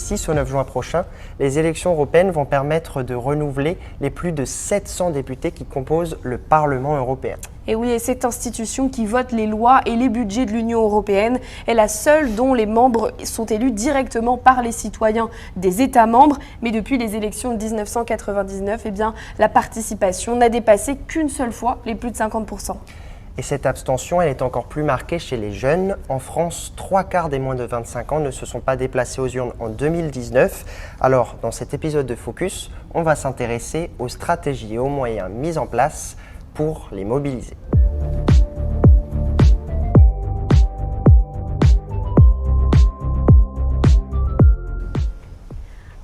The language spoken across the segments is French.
6 au 9 juin prochain, les élections européennes vont permettre de renouveler les plus de 700 députés qui composent le Parlement européen. Et oui, et cette institution qui vote les lois et les budgets de l'Union européenne est la seule dont les membres sont élus directement par les citoyens des États membres. Mais depuis les élections de 1999, eh bien, la participation n'a dépassé qu'une seule fois les plus de 50%. Et cette abstention, elle est encore plus marquée chez les jeunes. En France, 3/4 des moins de 25 ans ne se sont pas déplacés aux urnes en 2019. Alors, dans cet épisode de Focus, on va s'intéresser aux stratégies et aux moyens mis en place pour les mobiliser.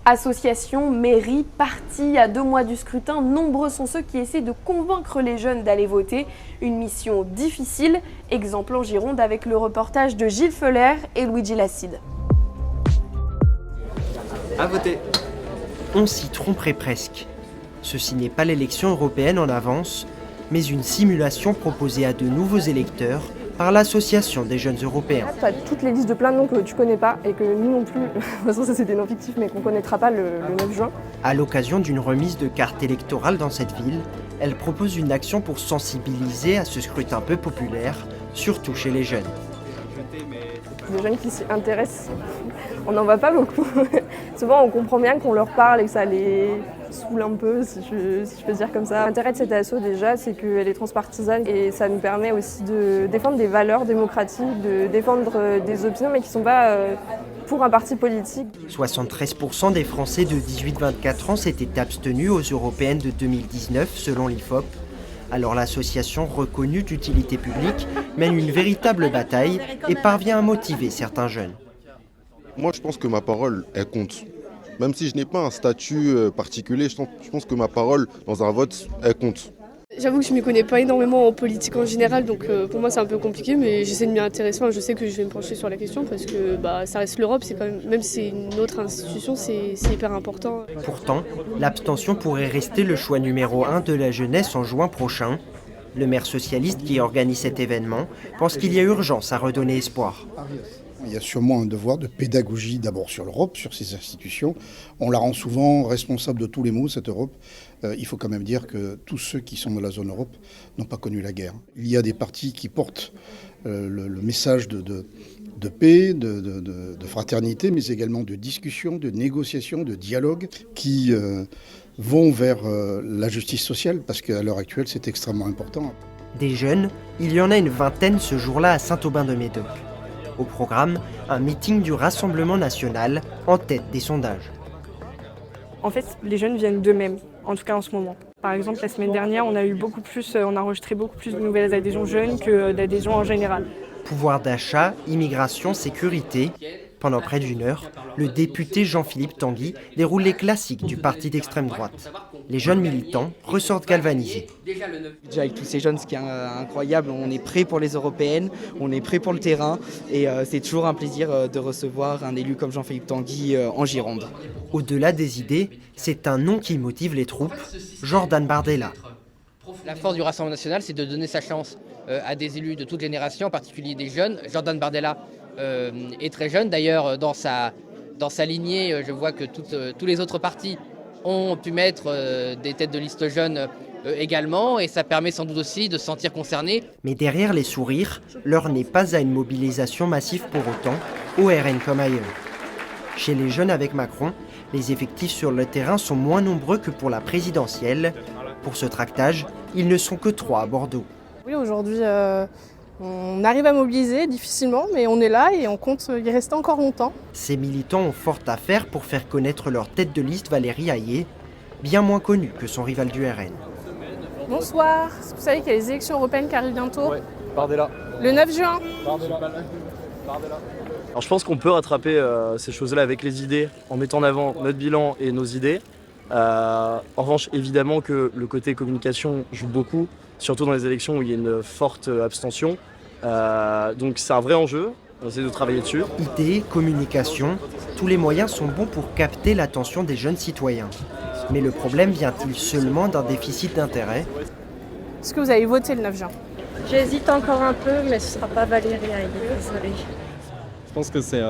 Associations, mairies, partis, à 2 mois du scrutin, nombreux sont ceux qui essaient de convaincre les jeunes d'aller voter. Une mission difficile, exemple en Gironde avec le reportage de Gilles Feller et Luigi Lacide. À voter. On s'y tromperait presque. Ceci n'est pas l'élection européenne en avance, mais une simulation proposée à de nouveaux électeurs par l'Association des jeunes européens. Tu as toutes les listes de plein de noms que tu connais pas et que nous non plus, de toute façon ça c'est des noms fictifs mais qu'on connaîtra pas le 9 juin. À l'occasion d'une remise de cartes électorales dans cette ville, elle propose une action pour sensibiliser à ce scrutin peu populaire, surtout chez les jeunes. Les jeunes qui s'y intéressent, on n'en voit pas beaucoup. Souvent on comprend bien qu'on leur parle et que ça les saoule un peu, si je peux dire comme ça. L'intérêt de cette asso déjà, c'est qu'elle est transpartisane et ça nous permet aussi de défendre des valeurs démocratiques, de défendre des opinions mais qui ne sont pas pour un parti politique. 73% des Français de 18-24 ans s'étaient abstenus aux européennes de 2019 selon l'IFOP. Alors l'association reconnue d'utilité publique mène une véritable bataille et parvient à motiver certains jeunes. Moi je pense que ma parole, elle compte. Même si je n'ai pas un statut particulier, je pense que ma parole dans un vote, elle compte. J'avoue que je ne m'y connais pas énormément en politique en général, donc pour moi c'est un peu compliqué, mais j'essaie de m'y intéresser. Je sais que je vais me pencher sur la question parce que ça reste l'Europe, c'est quand même si c'est une autre institution, c'est hyper important. Pourtant, l'abstention pourrait rester le choix numéro 1 de la jeunesse en juin prochain. Le maire socialiste qui organise cet événement pense qu'il y a urgence à redonner espoir. Il y a sûrement un devoir de pédagogie d'abord sur l'Europe, sur ses institutions. On la rend souvent responsable de tous les maux, cette Europe. Il faut quand même dire que tous ceux qui sont dans la zone Europe n'ont pas connu la guerre. Il y a des partis qui portent le message de paix, de fraternité, mais également de discussion, de négociation, de dialogue, qui vont vers la justice sociale, parce qu'à l'heure actuelle, c'est extrêmement important. Des jeunes, il y en a une vingtaine ce jour-là à Saint-Aubin-de-Médoc. Au programme, un meeting du Rassemblement national en tête des sondages. En fait, les jeunes viennent d'eux-mêmes, en tout cas en ce moment. Par exemple, la semaine dernière, on a enregistré beaucoup plus de nouvelles adhésions jeunes que d'adhésions en général. Pouvoir d'achat, immigration, sécurité. Pendant près d'une heure, le député Jean-Philippe Tanguy déroule les classiques du parti d'extrême droite. Les jeunes militants ressortent galvanisés. Déjà avec tous ces jeunes, ce qui est incroyable, on est prêt pour les européennes, on est prêt pour le terrain et c'est toujours un plaisir de recevoir un élu comme Jean-Philippe Tanguy en Gironde. Au-delà des idées, c'est un nom qui motive les troupes, Jordan Bardella. La force du Rassemblement national, c'est de donner sa chance à des élus de toute génération, en particulier des jeunes. Jordan Bardella est très jeune. D'ailleurs, dans sa lignée, je vois que tous les autres partis ont pu mettre des têtes de liste jeunes également, et ça permet sans doute aussi de se sentir concerné. Mais derrière les sourires, l'heure n'est pas à une mobilisation massive pour autant, au RN comme ailleurs. Chez les jeunes avec Macron, les effectifs sur le terrain sont moins nombreux que pour la présidentielle. Pour ce tractage, ils ne sont que 3 à Bordeaux. Oui, aujourd'hui, on arrive à mobiliser difficilement, mais on est là et on compte y rester encore longtemps. Ces militants ont fort à faire pour faire connaître leur tête de liste Valérie Hayé, bien moins connue que son rival du RN. Bonsoir, vous savez qu'il y a les élections européennes qui arrivent bientôt. Oui, Bardella. Le 9 juin. Bardella. Alors je pense qu'on peut rattraper ces choses-là avec les idées, en mettant en avant notre bilan et nos idées. En revanche, évidemment que le côté communication joue beaucoup, surtout dans les élections où il y a une forte abstention. Donc c'est un vrai enjeu, on essaie de travailler dessus. Idées, communication, tous les moyens sont bons pour capter l'attention des jeunes citoyens. Mais le problème vient-il seulement d'un déficit d'intérêt ? Est-ce que vous avez voté le 9 juin ? J'hésite encore un peu, mais ce ne sera pas Valérie Hayé, désolée. Je pense que c'est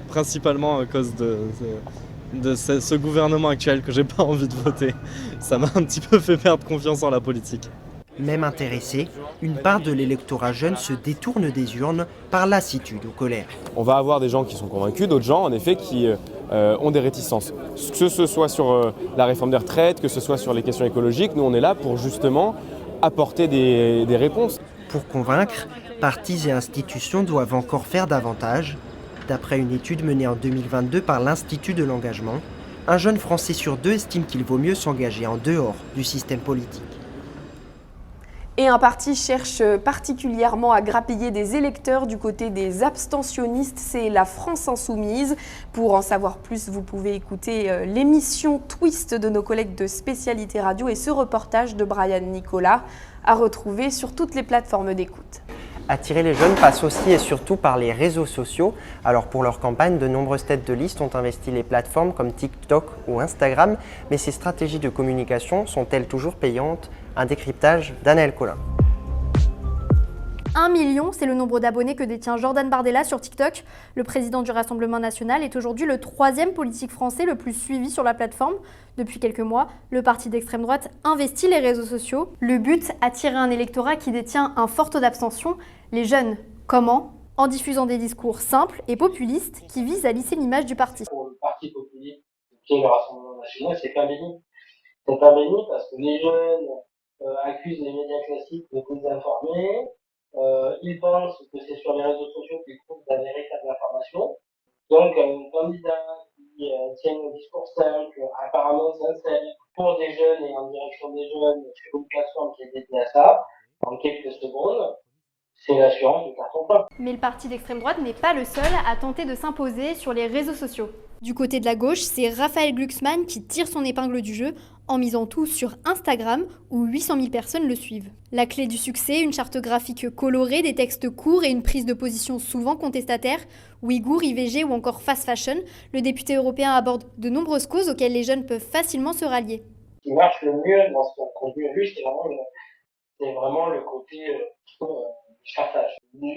principalement à cause de ce gouvernement actuel que j'ai pas envie de voter. Ça m'a un petit peu fait perdre confiance en la politique. Même intéressé, une part de l'électorat jeune se détourne des urnes par lassitude ou colère. On va avoir des gens qui sont convaincus, d'autres gens en effet qui ont des réticences. Que ce soit sur la réforme des retraites, que ce soit sur les questions écologiques, nous on est là pour justement apporter des réponses. Pour convaincre, partis et institutions doivent encore faire davantage. D'après une étude menée en 2022 par l'Institut de l'engagement, un jeune Français sur 2 estime qu'il vaut mieux s'engager en dehors du système politique. Et un parti cherche particulièrement à grappiller des électeurs du côté des abstentionnistes, c'est la France Insoumise. Pour en savoir plus, vous pouvez écouter l'émission Twist de nos collègues de Spécialité Radio et ce reportage de Brian Nicolas à retrouver sur toutes les plateformes d'écoute. Attirer les jeunes passe aussi et surtout par les réseaux sociaux. Alors pour leur campagne, de nombreuses têtes de liste ont investi les plateformes comme TikTok ou Instagram, mais ces stratégies de communication sont-elles toujours payantes? Un décryptage d'Anaël Collin. 1 million, c'est le nombre d'abonnés que détient Jordan Bardella sur TikTok. Le président du Rassemblement national est aujourd'hui le 3e politique français le plus suivi sur la plateforme. Depuis quelques mois, le parti d'extrême droite investit les réseaux sociaux. Le but, attirer un électorat qui détient un fort taux d'abstention. Les jeunes, comment? En diffusant des discours simples et populistes qui visent à lisser l'image du parti. Pour le parti populiste, qui est le Rassemblement national, c'est pas béni. C'est pas béni parce que les jeunes accusent les médias classiques de désinformer. Ils pensent que c'est sur les réseaux sociaux qu'ils trouvent la véritable information. Donc, un candidat qui tient un discours simple, apparemment sincère, pour des jeunes et en direction des jeunes, sur une plateforme qui est dédiée à ça, en quelques secondes, c'est l'assurance du carton plein. Mais le parti d'extrême droite n'est pas le seul à tenter de s'imposer sur les réseaux sociaux. Du côté de la gauche, c'est Raphaël Glucksmann qui tire son épingle du jeu en misant tout sur Instagram où 800 000 personnes le suivent. La clé du succès, une charte graphique colorée, des textes courts et une prise de position souvent contestataire. Ouïghours, IVG ou encore fast fashion, le député européen aborde de nombreuses causes auxquelles les jeunes peuvent facilement se rallier. Ce qui marche le mieux dans ce produit, c'est vraiment le côté chartage. Non,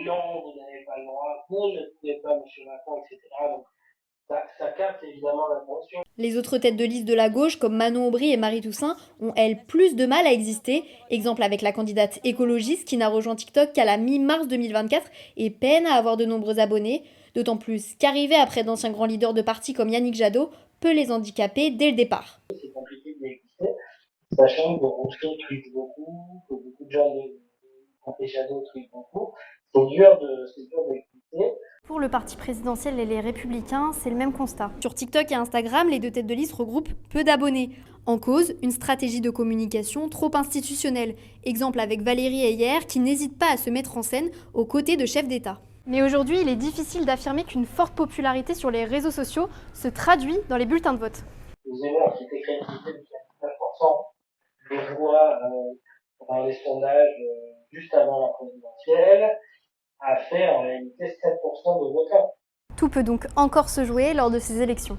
vous n'avez pas le droit, vous ne pouvez pas, monsieur Macron, etc. Donc, ça capte évidemment l'attention. Les autres têtes de liste de la gauche, comme Manon Aubry et Marie Toussaint, ont elles plus de mal à exister. Exemple avec la candidate écologiste qui n'a rejoint TikTok qu'à la mi-mars 2024 et peine à avoir de nombreux abonnés. D'autant plus qu'arriver après d'anciens grands leaders de partis comme Yannick Jadot peut les handicaper dès le départ. C'est compliqué d'exister, sachant que Rousseau tweet beaucoup, que beaucoup de gens de Jadot tweetent beaucoup. C'est dur d'exister. Pour le parti présidentiel et les Républicains, c'est le même constat. Sur TikTok et Instagram, les deux têtes de liste regroupent peu d'abonnés. En cause, une stratégie de communication trop institutionnelle. Exemple avec Valérie Heyer qui n'hésite pas à se mettre en scène aux côtés de chefs d'État. Mais aujourd'hui, il est difficile d'affirmer qu'une forte popularité sur les réseaux sociaux se traduit dans les bulletins de vote. Zemmour, qui était crédibilité de 49%, je vois dans les sondages juste avant la présidentielle, a fait en réalité 7% de votants. Tout peut donc encore se jouer lors de ces élections.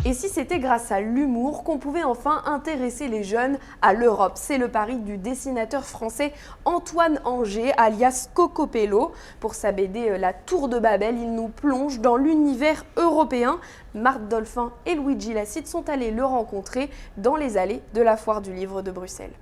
Et si c'était grâce à l'humour qu'on pouvait enfin intéresser les jeunes à l'Europe? C'est le pari du dessinateur français Antoine Anger, alias Cocopello. Pour sa BD La Tour de Babel, il nous plonge dans l'univers européen. Marthe Dolphin et Luigi Lacide sont allés le rencontrer dans les allées de la Foire du Livre de Bruxelles.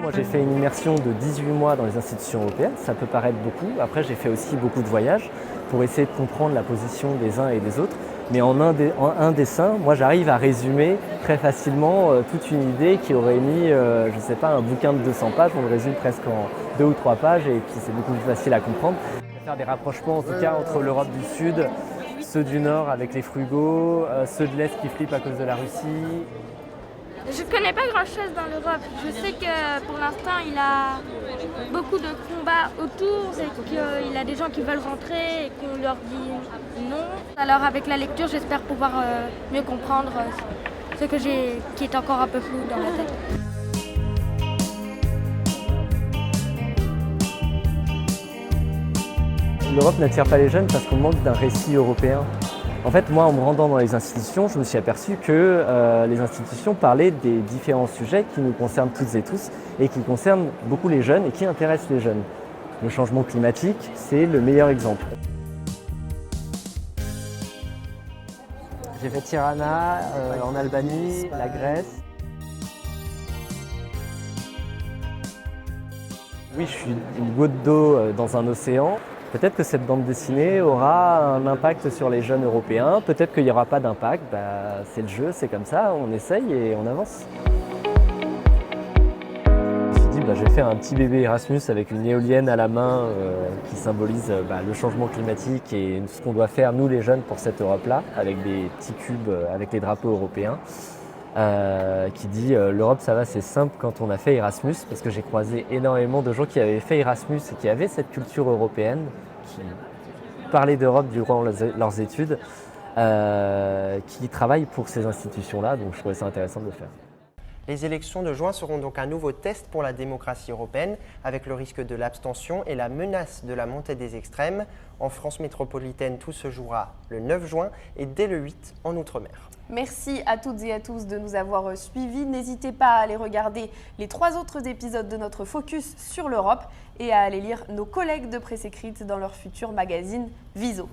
Moi j'ai fait une immersion de 18 mois dans les institutions européennes, ça peut paraître beaucoup. Après j'ai fait aussi beaucoup de voyages pour essayer de comprendre la position des uns et des autres. Mais en un dessin, moi j'arrive à résumer très facilement toute une idée qui aurait mis, je sais pas, un bouquin de 200 pages, on le résume presque en 2 ou 3 pages et puis c'est beaucoup plus facile à comprendre. Faire des rapprochements en tout cas entre l'Europe du Sud, ceux du Nord avec les frugaux, ceux de l'Est qui flippent à cause de la Russie. Je ne connais pas grand-chose dans l'Europe. Je sais que pour l'instant, il a beaucoup de combats autour et qu'il a des gens qui veulent rentrer et qu'on leur dit non. Alors avec la lecture, j'espère pouvoir mieux comprendre ce que qui est encore un peu flou dans la tête. L'Europe n'attire pas les jeunes parce qu'on manque d'un récit européen. En fait, moi, en me rendant dans les institutions, je me suis aperçu que les institutions parlaient des différents sujets qui nous concernent toutes et tous et qui concernent beaucoup les jeunes et qui intéressent les jeunes. Le changement climatique, c'est le meilleur exemple. J'ai fait Tirana, en Albanie, la Grèce. Oui, je suis une goutte d'eau dans un océan. Peut-être que cette bande dessinée aura un impact sur les jeunes européens, peut-être qu'il n'y aura pas d'impact, c'est le jeu, c'est comme ça, on essaye et on avance. Je me suis dit, je vais faire un petit bébé Erasmus avec une éolienne à la main qui symbolise le changement climatique et ce qu'on doit faire, nous les jeunes, pour cette Europe-là, avec des petits cubes, avec les drapeaux européens. Qui dit l'Europe ça va, c'est simple quand on a fait Erasmus, parce que j'ai croisé énormément de gens qui avaient fait Erasmus et qui avaient cette culture européenne, qui parlaient d'Europe durant leurs études, qui travaillent pour ces institutions-là, donc je trouvais ça intéressant de le faire. Les élections de juin seront donc un nouveau test pour la démocratie européenne, avec le risque de l'abstention et la menace de la montée des extrêmes. En France métropolitaine, tout se jouera le 9 juin et dès le 8 en Outre-mer. Merci à toutes et à tous de nous avoir suivis. N'hésitez pas à aller regarder les 3 autres épisodes de notre focus sur l'Europe et à aller lire nos collègues de Presse Écrite dans leur futur magazine Viso.